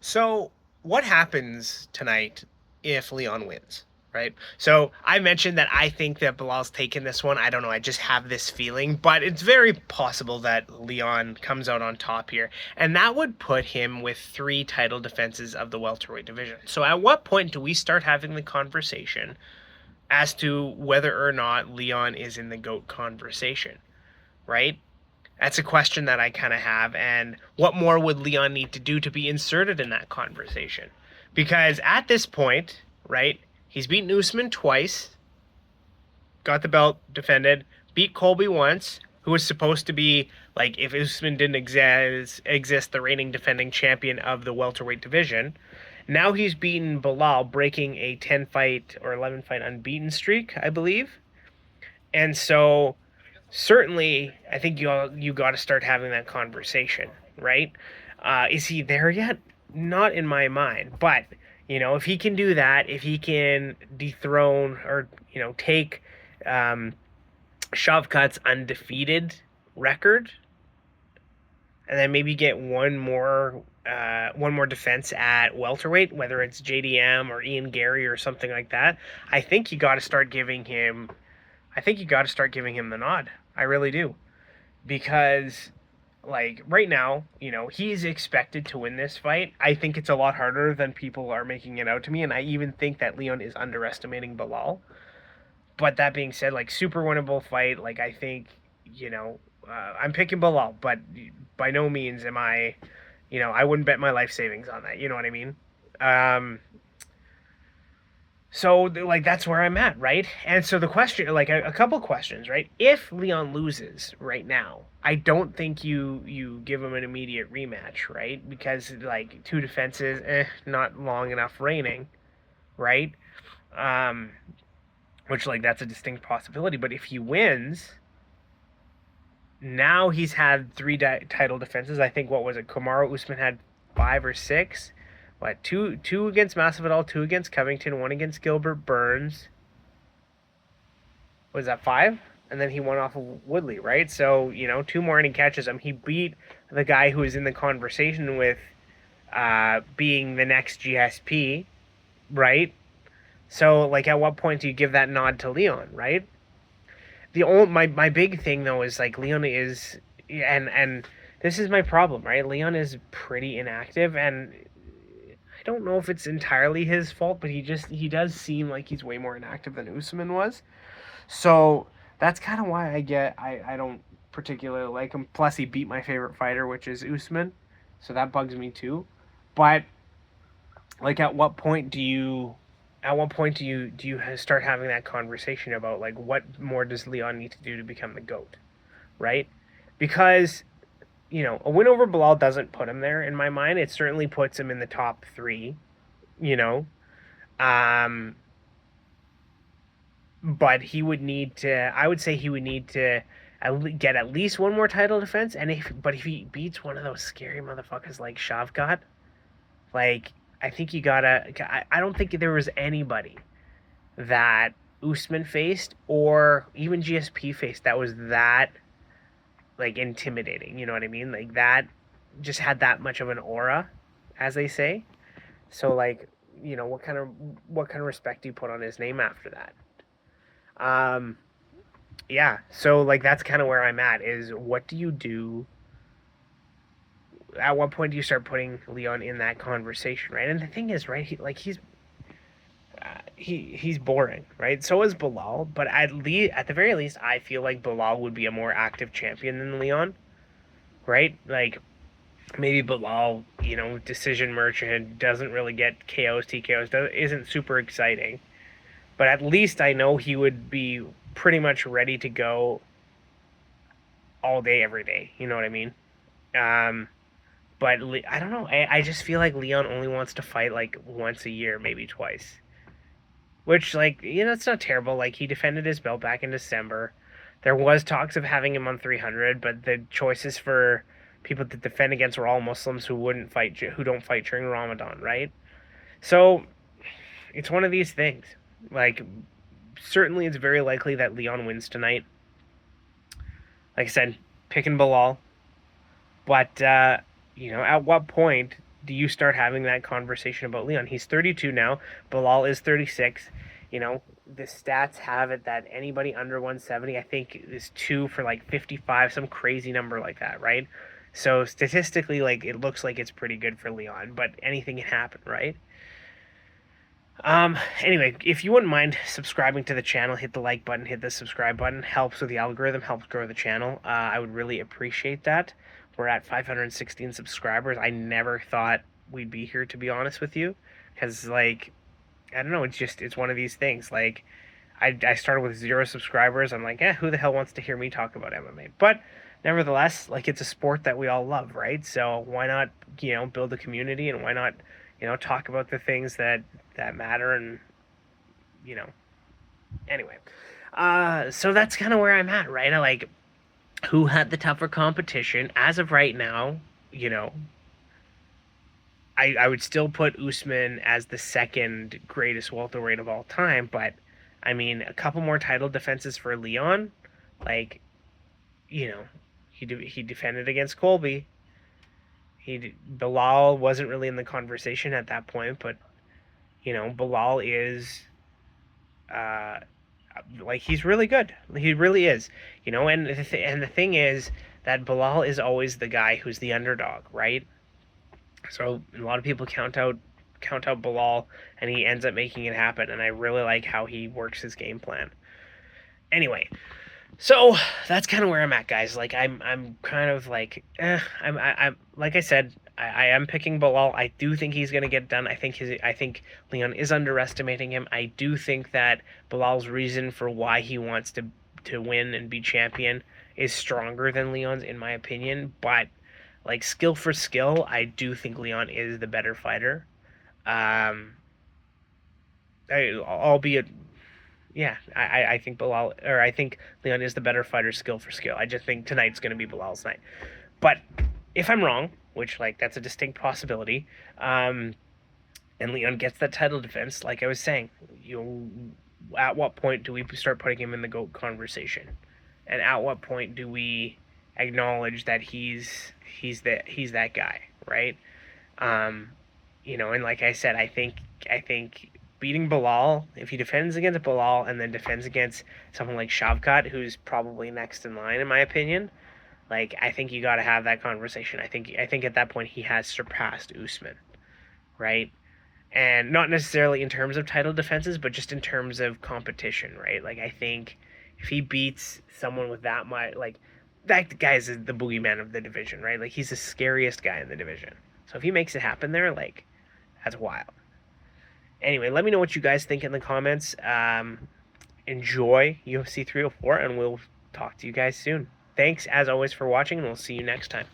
So, what happens tonight if Leon wins, right? So, I mentioned that I think that Bilal's taken this one. I don't know. I just have this feeling, but it's very possible that Leon comes out on top here. And that would put him with three title defenses of the welterweight division. So, at what point do we start having the conversation as to whether or not Leon is in the GOAT conversation, right? That's a question that I kind of have. And what more would Leon need to do to be inserted in that conversation? Because at this point, right, he's beaten Usman twice, got the belt defended, beat Colby once, who was supposed to be, like, if Usman didn't exist, the reigning defending champion of the welterweight division. Now he's beaten Belal, breaking a 10 fight or 11 fight unbeaten streak, I believe. And so certainly, I think you got to start having that conversation, right? Is he there yet? Not in my mind, but if he can do that, if he can dethrone or take um, Shavkat's undefeated record, and then maybe get one more defense at welterweight, whether it's JDM or Ian Gary or something like that. I think you got to start giving him. I think you got to start giving him the nod. I really do, because like right now, he's expected to win this fight. I think it's a lot harder than people are making it out to me, and I even think that Leon is underestimating Belal. But that being said, like super winnable fight. Like I think, I'm picking Belal, but by no means am I. I wouldn't bet my life savings on that. You know what I mean? Um, so like that's where I'm at, right? And so the question, like a couple questions, right? If Leon loses right now, I don't think you give him an immediate rematch, right? Because like two defenses, not long enough reigning, right? Um, which like that's a distinct possibility. But if he wins, now he's had three title defenses. I think what was it? Kamaru Usman had five or six. What two against Masvidal, two against Covington, one against Gilbert Burns. Was that five? And then he won off of Woodley, right? So two more and he catches him. He beat the guy who was in the conversation with being the next GSP, right? So like, at what point do you give that nod to Leon, right? The old my big thing though is like Leon is and this is my problem, right? Leon is pretty inactive, and I don't know if it's entirely his fault, but he does seem like he's way more inactive than Usman was. So that's kind of why I don't particularly like him. Plus, he beat my favorite fighter, which is Usman, so that bugs me too. But like, at what point do you start having that conversation about like what more does Leon need to do to become the GOAT, right? Because a win over Bilal doesn't put him there in my mind. It certainly puts him in the top three, you know. Um, but he would need to. I would say he would need to get at least one more title defense. And if he beats one of those scary motherfuckers like Shavkat, like I think you gotta. I don't think there was anybody that Usman faced or even GSP faced that was that like intimidating. You know what I mean? Like that just had that much of an aura, as they say. So like, what kind of respect do you put on his name after that? Um, yeah. So like that's kind of where I'm at. Is what do you do? At what point do you start putting Leon in that conversation, right? And the thing is, right? He's boring, right? So is Bilal, but at the very least, I feel like Bilal would be a more active champion than Leon, right? Like maybe Bilal, decision merchant, doesn't really get KOs, TKOs, isn't super exciting. But at least I know he would be pretty much ready to go all day, every day. You know what I mean? Um, but I don't know. I just feel like Leon only wants to fight like once a year, maybe twice. Which, like, it's not terrible. Like, he defended his belt back in December. There was talks of having him on 300, but the choices for people to defend against were all Muslims who don't fight during Ramadan, right? So it's one of these things. Like, certainly it's very likely that Leon wins tonight. Like I said, picking Bilal. But at what point do you start having that conversation about Leon? He's 32 now. Belal is 36. You know, the stats have it that anybody under 170, I think, is 2 for like 55, some crazy number like that, right? So statistically, like, it looks like it's pretty good for Leon, but anything can happen, right? Anyway, if you wouldn't mind subscribing to the channel, hit the like button, hit the subscribe button. Helps with the algorithm, helps grow the channel. I would really appreciate that. We're at 516 subscribers. I never thought we'd be here, to be honest with you, because, like, I don't know, it's one of these things. Like, I started with 0 subscribers. I'm like, who the hell wants to hear me talk about MMA? But nevertheless, like, it's a sport that we all love, right? So why not, build a community, and why not, talk about the things that matter, and, anyway. So that's kind of where I'm at, right? I like who had the tougher competition as of right now. I would still put Usman as the second greatest welterweight of all time, but I mean, a couple more title defenses for Leon, like, he defended against Colby. Belal wasn't really in the conversation at that point, but Belal is like, he's really good. He really is. And the thing is that Belal is always the guy who's the underdog, right? So a lot of people count out Belal, and he ends up making it happen. And I really like how he works his game plan. Anyway, so that's kind of where I'm at, guys. Like, I'm kind of like, I'm like I said, I am picking Belal. I do think he's gonna get done. I think Leon is underestimating him. I do think that Belal's reason for why he wants to win and be champion is stronger than Leon's, in my opinion. But, like, skill for skill, I do think Leon is the better fighter. Albeit, yeah, I think I think Leon is the better fighter, skill for skill. I just think tonight's going to be Belal's night. But if I'm wrong, which, like, that's a distinct possibility, and Leon gets that title defense, like I was saying, at what point do we start putting him in the GOAT conversation? And at what point do we acknowledge that he's that guy, right? And like I said, I think beating Belal, if he defends against Belal and then defends against someone like Shavkat, who's probably next in line, in my opinion, like, I think you got to have that conversation. I think at that point he has surpassed Usman, right? And not necessarily in terms of title defenses, but just in terms of competition, right? Like, I think if he beats someone with that much, like, that guy's the boogeyman of the division, right? Like, he's the scariest guy in the division. So if he makes it happen there, like, that's wild. Anyway, let me know what you guys think in the comments. Enjoy UFC 304, and we'll talk to you guys soon. Thanks, as always, for watching, and we'll see you next time.